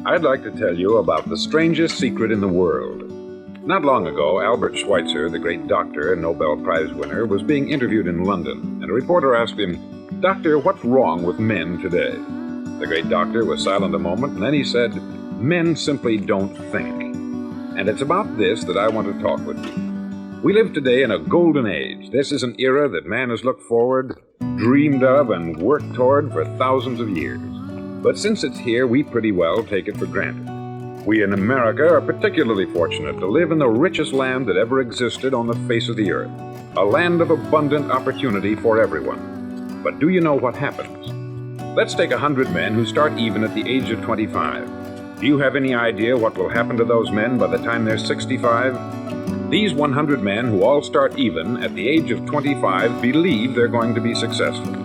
I'd like to tell you about the strangest secret in the world. Not long ago, Albert Schweitzer, the great doctor and Nobel Prize winner, was being interviewed in London, and a reporter asked him, "Doctor, what's wrong with men today?" The great doctor was silent a moment, and then he said, "Men simply don't think." And it's about this that I want to talk with you. We live today in a golden age. This is an era that man has looked forward, dreamed of, and worked toward for thousands of years. But since it's here, we pretty well take it for granted. We in America are particularly fortunate to live in the richest land that ever existed on the face of the earth, a land of abundant opportunity for everyone. But do you know what happens? Let's take 100 men who start even at the age of 25. Do you have any idea what will happen to those men by the time they're 65? These 100 men who all start even at the age of 25 believe they're going to be successful.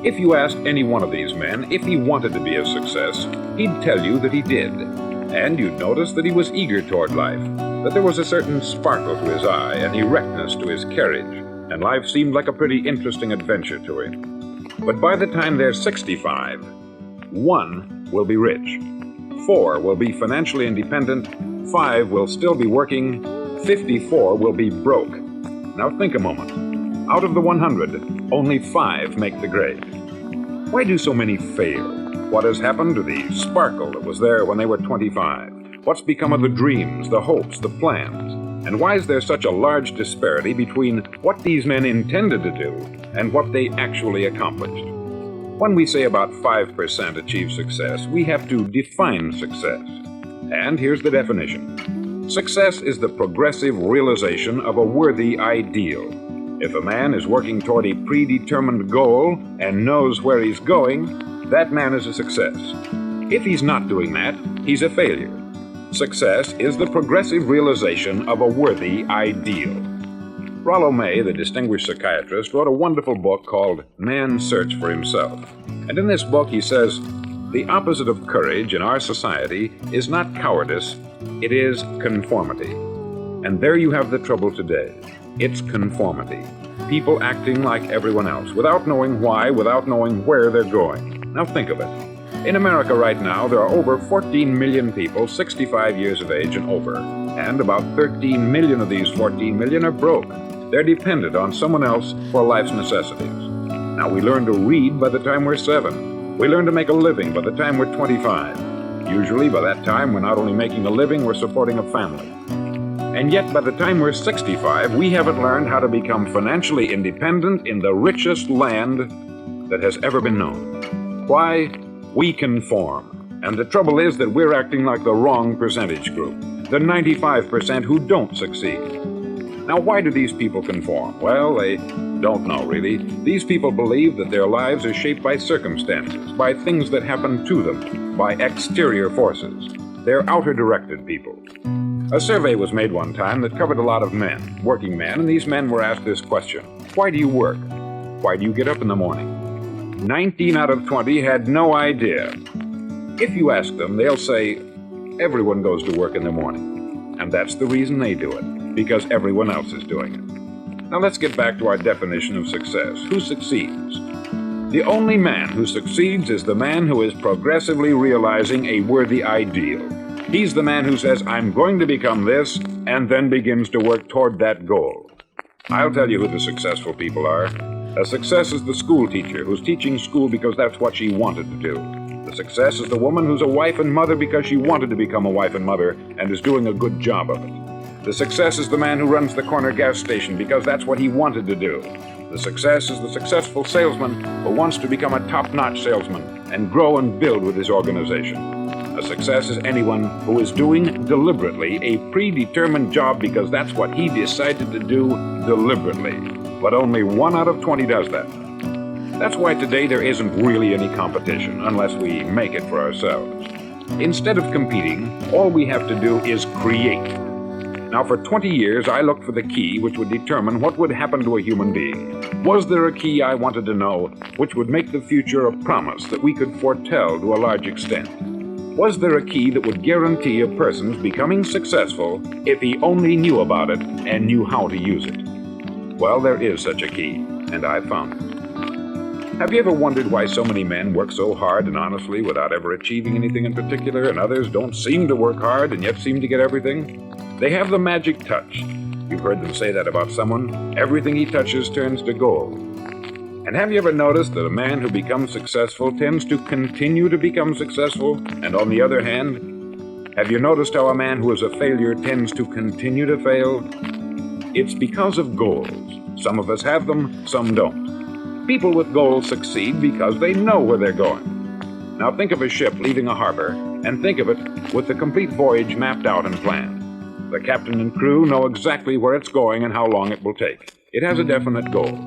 If you asked any one of these men if he wanted to be a success, he'd tell you that he did. And you'd notice that he was eager toward life, that there was a certain sparkle to his eye, an erectness to his carriage, and life seemed like a pretty interesting adventure to him. But by the time they're 65, 1 will be rich, 4 will be financially independent, 5 will still be working, 54 will be broke. Now think a moment. Out of the 100, only 5 make the grade. Why do so many fail? What has happened to the sparkle that was there when they were 25? What's become of the dreams, the hopes, the plans? And why is there such a large disparity between what these men intended to do and what they actually accomplished? When we say about 5% achieve success, we have to define success. And here's the definition. Success is the progressive realization of a worthy ideal. If a man is working toward a predetermined goal and knows where he's going, that man is a success. If he's not doing that, he's a failure. Success is the progressive realization of a worthy ideal. Rollo May, the distinguished psychiatrist, wrote a wonderful book called Man's Search for Himself. And in this book he says, the opposite of courage in our society is not cowardice, it is conformity. And there you have the trouble today. It's conformity. People acting like everyone else, without knowing why, without knowing where they're going. Now think of it. In America right now, there are over 14 million people 65 years of age and over. And about 13 million of these 14 million are broke. They're dependent on someone else for life's necessities. Now we learn to read by the time we're 7. We learn to make a living by the time we're 25. Usually by that time, we're not only making a living, we're supporting a family. And yet, by the time we're 65, we haven't learned how to become financially independent in the richest land that has ever been known. Why? We conform. And the trouble is that we're acting like the wrong percentage group, the 95% who don't succeed. Now, why do these people conform? Well, they don't know, really. These people believe that their lives are shaped by circumstances, by things that happen to them, by exterior forces. They're outer-directed people. A survey was made one time that covered a lot of men, working men, and these men were asked this question. Why do you work? Why do you get up in the morning? 19 out of 20 had no idea. If you ask them, they'll say, everyone goes to work in the morning. And that's the reason they do it, because everyone else is doing it. Now let's get back to our definition of success. Who succeeds? The only man who succeeds is the man who is progressively realizing a worthy ideal. He's the man who says, I'm going to become this, and then begins to work toward that goal. I'll tell you who the successful people are. A success is the school teacher who's teaching school because that's what she wanted to do. The success is the woman who's a wife and mother because she wanted to become a wife and mother and is doing a good job of it. The success is the man who runs the corner gas station because that's what he wanted to do. The success is the successful salesman who wants to become a top-notch salesman and grow and build with his organization. A success is anyone who is doing deliberately a predetermined job because that's what he decided to do deliberately. But only 1 out of 20 does that. That's why today there isn't really any competition unless we make it for ourselves. Instead of competing, all we have to do is create. Now, for 20 years, I looked for the key which would determine what would happen to a human being. Was there a key I wanted to know which would make the future a promise that we could foretell to a large extent? Was there a key that would guarantee a person's becoming successful if he only knew about it and knew how to use it? Well, there is such a key, and I found it. Have you ever wondered why so many men work so hard and honestly without ever achieving anything in particular, and others don't seem to work hard and yet seem to get everything? They have the magic touch. You've heard them say that about someone. Everything he touches turns to gold. And have you ever noticed that a man who becomes successful tends to continue to become successful? And on the other hand, have you noticed how a man who is a failure tends to continue to fail? It's because of goals. Some of us have them, some don't. People with goals succeed because they know where they're going. Now think of a ship leaving a harbor, and think of it with the complete voyage mapped out and planned. The captain and crew know exactly where it's going and how long it will take. It has a definite goal.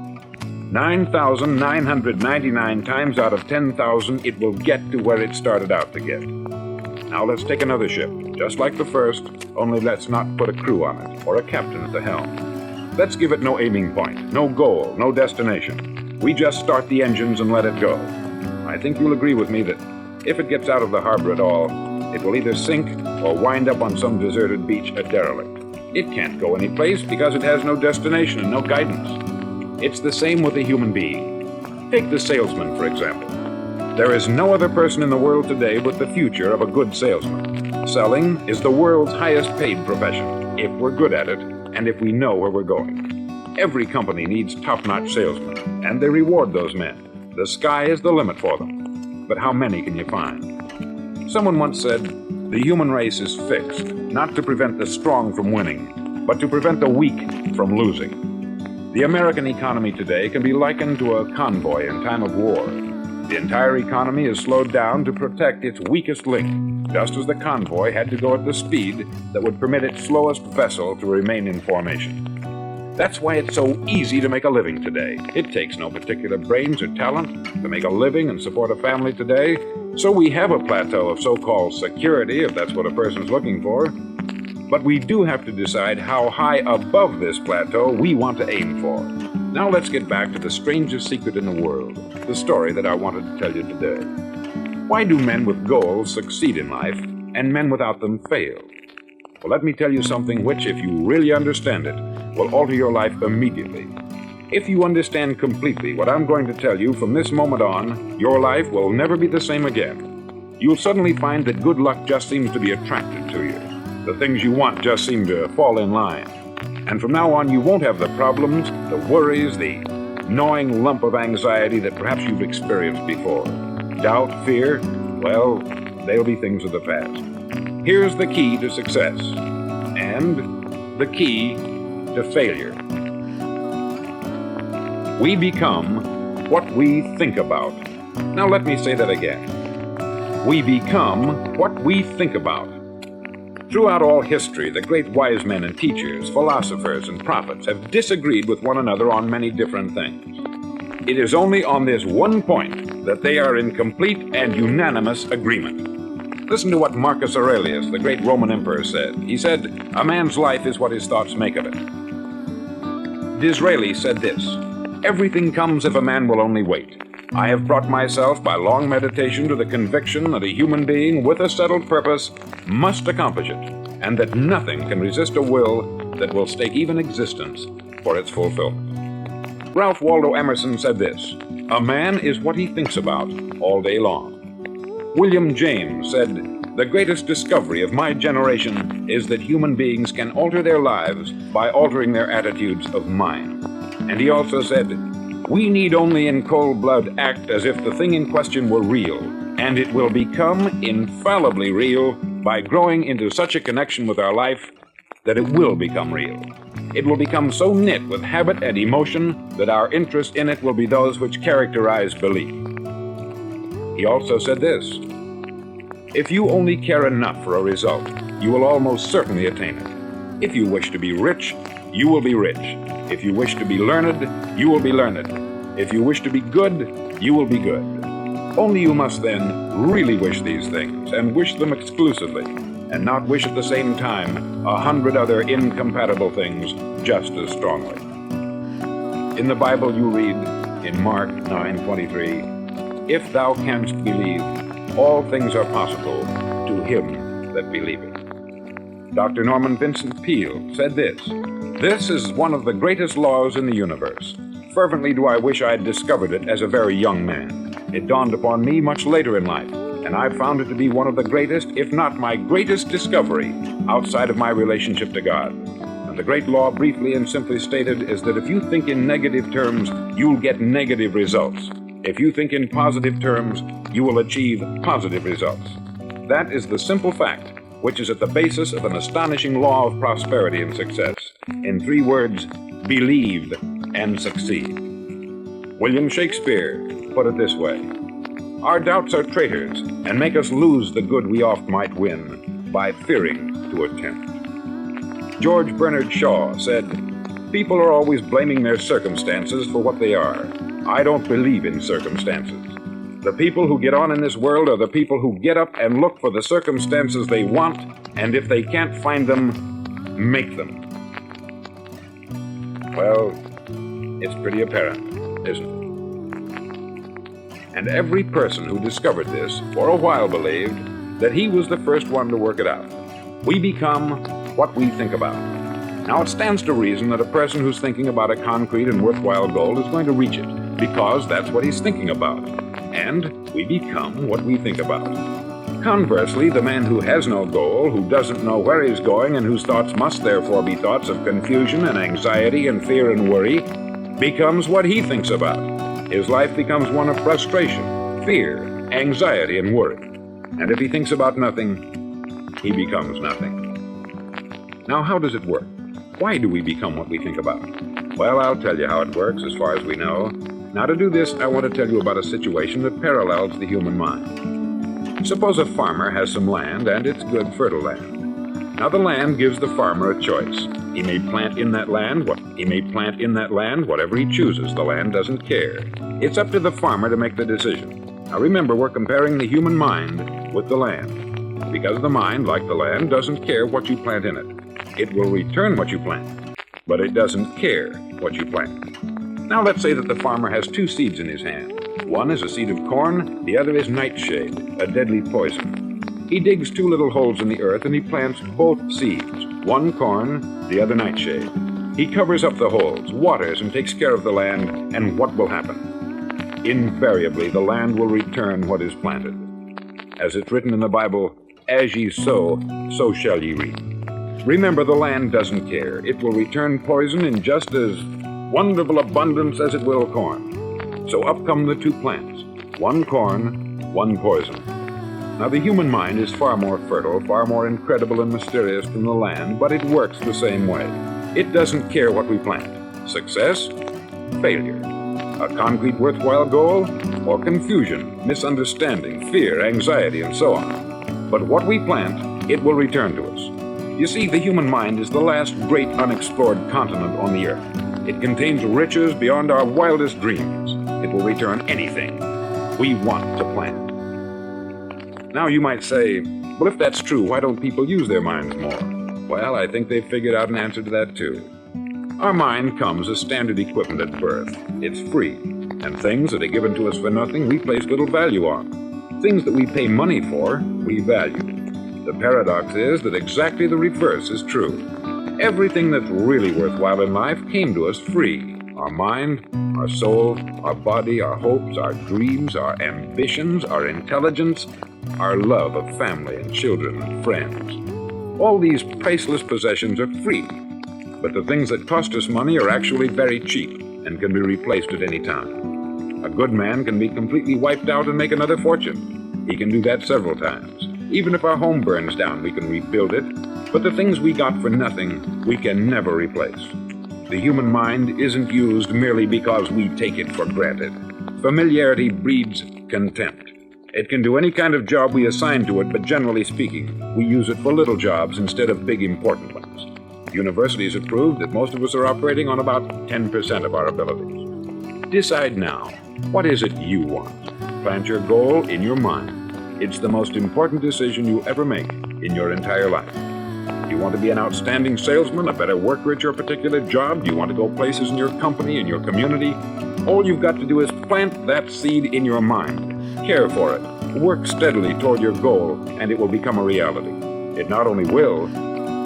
9,999 times out of 10,000, it will get to where it started out to get. Now let's take another ship, just like the first, only let's not put a crew on it, or a captain at the helm. Let's give it no aiming point, no goal, no destination. We just start the engines and let it go. I think you'll agree with me that if it gets out of the harbor at all, it will either sink or wind up on some deserted beach a derelict. It can't go any place because it has no destination and no guidance. It's the same with a human being. Take the salesman, for example. There is no other person in the world today with the future of a good salesman. Selling is the world's highest paid profession, if we're good at it and if we know where we're going. Every company needs top-notch salesmen, and they reward those men. The sky is the limit for them. But how many can you find? Someone once said, the human race is fixed, not to prevent the strong from winning, but to prevent the weak from losing. The American economy today can be likened to a convoy in time of war. The entire economy is slowed down to protect its weakest link, just as the convoy had to go at the speed that would permit its slowest vessel to remain in formation. That's why it's so easy to make a living today. It takes no particular brains or talent to make a living and support a family today. So we have a plateau of so-called security, if that's what a person's looking for. But we do have to decide how high above this plateau we want to aim for. Now let's get back to the strangest secret in the world, the story that I wanted to tell you today. Why do men with goals succeed in life and men without them fail? Well, let me tell you something which, if you really understand it, will alter your life immediately. If you understand completely what I'm going to tell you from this moment on, your life will never be the same again. You'll suddenly find that good luck just seems to be attracted to you. The things you want just seem to fall in line. And from now on, you won't have the problems, the worries, the gnawing lump of anxiety that perhaps you've experienced before. Doubt, fear, well, they'll be things of the past. Here's the key to success, and the key to failure. We become what we think about. Now let me say that again. We become what we think about. Throughout all history, the great wise men and teachers, philosophers and prophets have disagreed with one another on many different things. It is only on this one point that they are in complete and unanimous agreement. Listen to what Marcus Aurelius, the great Roman emperor, said. He said, "A man's life is what his thoughts make of it." Disraeli said this, "Everything comes if a man will only wait. I have brought myself by long meditation to the conviction that a human being with a settled purpose must accomplish it, and that nothing can resist a will that will stake even existence for its fulfillment." Ralph Waldo Emerson said this, "A man is what he thinks about all day long." William James said, "The greatest discovery of my generation is that human beings can alter their lives by altering their attitudes of mind." And he also said, "We need only in cold blood act as if the thing in question were real, and it will become infallibly real by growing into such a connection with our life that it will become real. It will become so knit with habit and emotion that our interest in it will be those which characterize belief." He also said this, "If you only care enough for a result, you will almost certainly attain it. If you wish to be rich, you will be rich. If you wish to be learned, you will be learned. If you wish to be good, you will be good. Only you must then really wish these things, and wish them exclusively, and not wish at the same time 100 other incompatible things just as strongly." In the Bible you read, in Mark 9:23, "If thou canst believe, all things are possible to him that believeth." Dr. Norman Vincent Peale said this, "This is one of the greatest laws in the universe. fervently do I wish I had discovered it as a very young man. It dawned upon me much later in life, and I've found it to be one of the greatest, if not my greatest discovery outside of my relationship to God. And the great law, briefly and simply stated, is that if you think in negative terms, you'll get negative results. If you think in positive terms, you will achieve positive results. That is the simple fact, which is at the basis of an astonishing law of prosperity and success. In 3 words, believe and succeed. William Shakespeare put it this way: our doubts are traitors and make us lose the good we oft might win by fearing to attempt. George Bernard Shaw said, people are always blaming their circumstances for what they are. I don't believe in circumstances. The people who get on in this world are the people who get up and look for the circumstances they want, and if they can't find them, make them. Well, it's pretty apparent, isn't it? And every person who discovered this for a while believed that he was the first one to work it out. We become what we think about. Now, it stands to reason that a person who's thinking about a concrete and worthwhile goal is going to reach it, because that's what he's thinking about. And we become what we think about. Conversely, the man who has no goal, who doesn't know where he's going, and whose thoughts must therefore be thoughts of confusion and anxiety and fear and worry, becomes what he thinks about. His life becomes one of frustration, fear, anxiety, and worry. And if he thinks about nothing, he becomes nothing. Now, how does it work? Why do we become what we think about? Well, I'll tell you how it works as far as we know. Now, to do this, I want to tell you about a situation that parallels the human mind. Suppose a farmer has some land, and it's good, fertile land. Now, the land gives the farmer a choice. He may plant in that land whatever he chooses. The land doesn't care. It's up to the farmer to make the decision. Now, remember, we're comparing the human mind with the land, because the mind, like the land, doesn't care what you plant in it. It will return what you plant, but it doesn't care what you plant. Now, let's say that the farmer has 2 seeds in his hand. One is a seed of corn, the other is nightshade, a deadly poison. He digs 2 little holes in the earth and he plants both seeds, one corn, the other nightshade. He covers up the holes, waters, and takes care of the land, and what will happen? Invariably, the land will return what is planted. As it's written in the Bible, as ye sow, so shall ye reap. Remember, the land doesn't care. It will return poison in just as wonderful abundance as it will corn. So up come the 2 plants, one corn, one poison. Now, the human mind is far more fertile, far more incredible and mysterious than the land, but it works the same way. It doesn't care what we plant. Success, failure. A concrete worthwhile goal, or confusion, misunderstanding, fear, anxiety, and so on. But what we plant, it will return to us. You see, the human mind is the last great unexplored continent on the earth. It contains riches beyond our wildest dreams. It will return anything we want to plant. Now, you might say, well, if that's true, why don't people use their minds more? Well, I think they've figured out an answer to that, too. Our mind comes as standard equipment at birth. It's free, and things that are given to us for nothing, we place little value on. Things that we pay money for, we value. The paradox is that exactly the reverse is true. Everything that's really worthwhile in life came to us free. Our mind, our soul, our body, our hopes, our dreams, our ambitions, our intelligence, our love of family and children and friends. All these priceless possessions are free, but the things that cost us money are actually very cheap and can be replaced at any time. A good man can be completely wiped out and make another fortune. He can do that several times. Even if our home burns down, we can rebuild it, but the things we got for nothing, we can never replace. The human mind isn't used merely because we take it for granted. Familiarity breeds contempt. It can do any kind of job we assign to it, but generally speaking, we use it for little jobs instead of big, important ones. Universities have proved that most of us are operating on about 10% of our abilities. Decide now, what is it you want? Plant your goal in your mind. It's the most important decision you ever make in your entire life. Do you want to be an outstanding salesman, a better worker at your particular job? Do you want to go places in your company, in your community? All you've got to do is plant that seed in your mind. Care for it. Work steadily toward your goal, and it will become a reality. It not only will,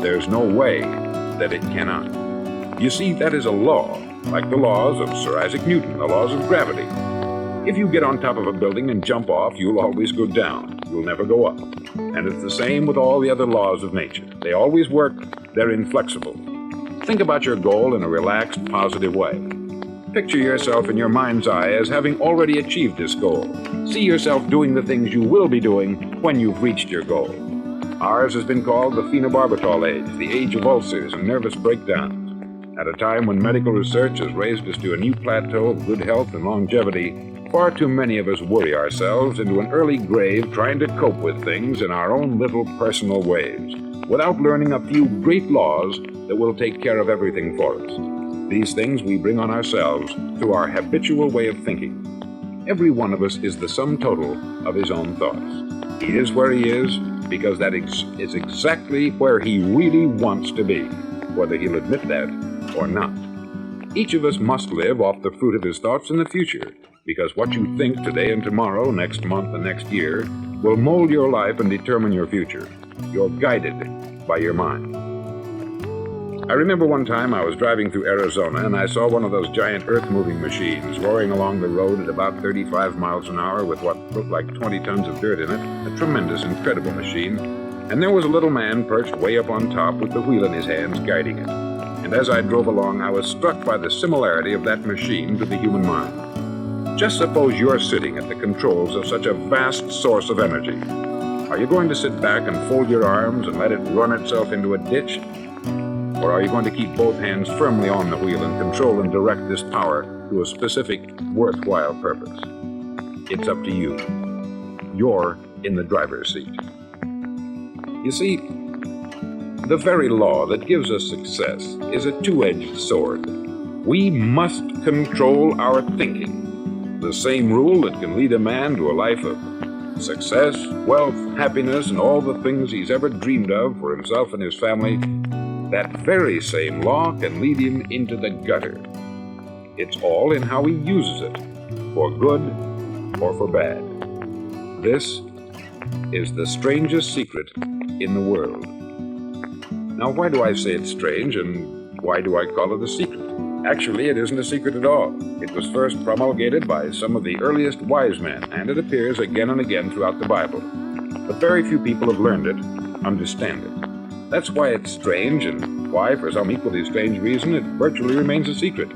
there's no way that it cannot. You see, that is a law like the laws of Sir Isaac Newton, the laws of gravity. If you get on top of a building and jump off, you'll always go down. You'll never go up. And it's the same with all the other laws of nature. They always work. They're inflexible. Think about your goal in a relaxed, positive way. Picture yourself in your mind's eye as having already achieved this goal. See yourself doing the things you will be doing when you've reached your goal. Ours has been called the phenobarbital age, the age of ulcers and nervous breakdowns. At a time when medical research has raised us to a new plateau of good health and longevity, far too many of us worry ourselves into an early grave trying to cope with things in our own little personal ways, without learning a few great laws that will take care of everything for us. These things we bring on ourselves through our habitual way of thinking. Every one of us is the sum total of his own thoughts. He is where he is because that is exactly where he really wants to be, whether he'll admit that or not. Each of us must live off the fruit of his thoughts in the future, because what you think today and tomorrow, next month and next year, will mold your life and determine your future. You're guided by your mind. I remember one time I was driving through Arizona and I saw one of those giant earth-moving machines roaring along the road at about 35 miles an hour with what looked like 20 tons of dirt in it, a tremendous, incredible machine. And there was a little man perched way up on top with the wheel in his hands guiding it. And as I drove along, I was struck by the similarity of that machine to the human mind. Just suppose you're sitting at the controls of such a vast source of energy. Are you going to sit back and fold your arms and let it run itself into a ditch? Or are you going to keep both hands firmly on the wheel and control and direct this power to a specific, worthwhile purpose? It's up to you. You're in the driver's seat. You see, the very law that gives us success is a two-edged sword. We must control our thinking. The same rule that can lead a man to a life of success, wealth, happiness, and all the things he's ever dreamed of for himself and his family, that very same law can lead him into the gutter. It's all in how he uses it, for good or for bad. This is the strangest secret in the world. Now, why do I say it's strange, and why do I call it a secret? Actually, it isn't a secret at all. It was first promulgated by some of the earliest wise men, and it appears again and again throughout the Bible. But very few people have learned it, understand it. That's why it's strange, and why, for some equally strange reason, it virtually remains a secret.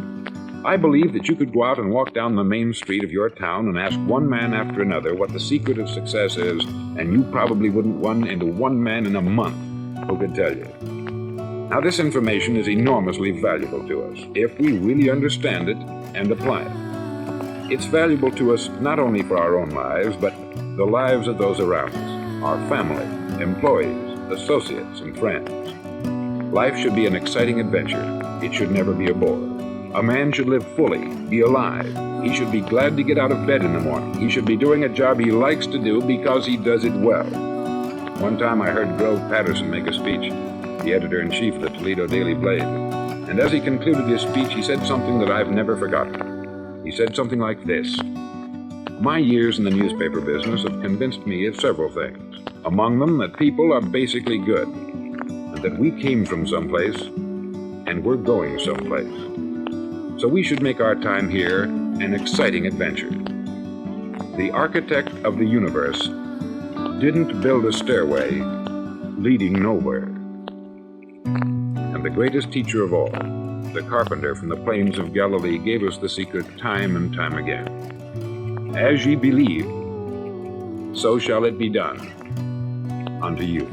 I believe that you could go out and walk down the main street of your town and ask one man after another what the secret of success is, and you probably wouldn't run into one man in a month who could tell you. Now, this information is enormously valuable to us if we really understand it and apply it. It's valuable to us not only for our own lives, but the lives of those around us, our family, employees, associates, and friends. Life should be an exciting adventure. It should never be a bore. A man should live fully, be alive. He should be glad to get out of bed in the morning. He should be doing a job he likes to do because he does it well. One time I heard Grove Patterson make a speech, the editor-in-chief of the Toledo Daily Blade. And as he concluded his speech, he said something that I've never forgotten. He said something like this: "My years in the newspaper business have convinced me of several things. Among them, that people are basically good, and that we came from someplace, and we're going someplace. So we should make our time here an exciting adventure. The architect of the universe didn't build a stairway leading nowhere. And the greatest teacher of all, the carpenter from the plains of Galilee, gave us the secret time and time again. As ye believe, so shall it be done unto you."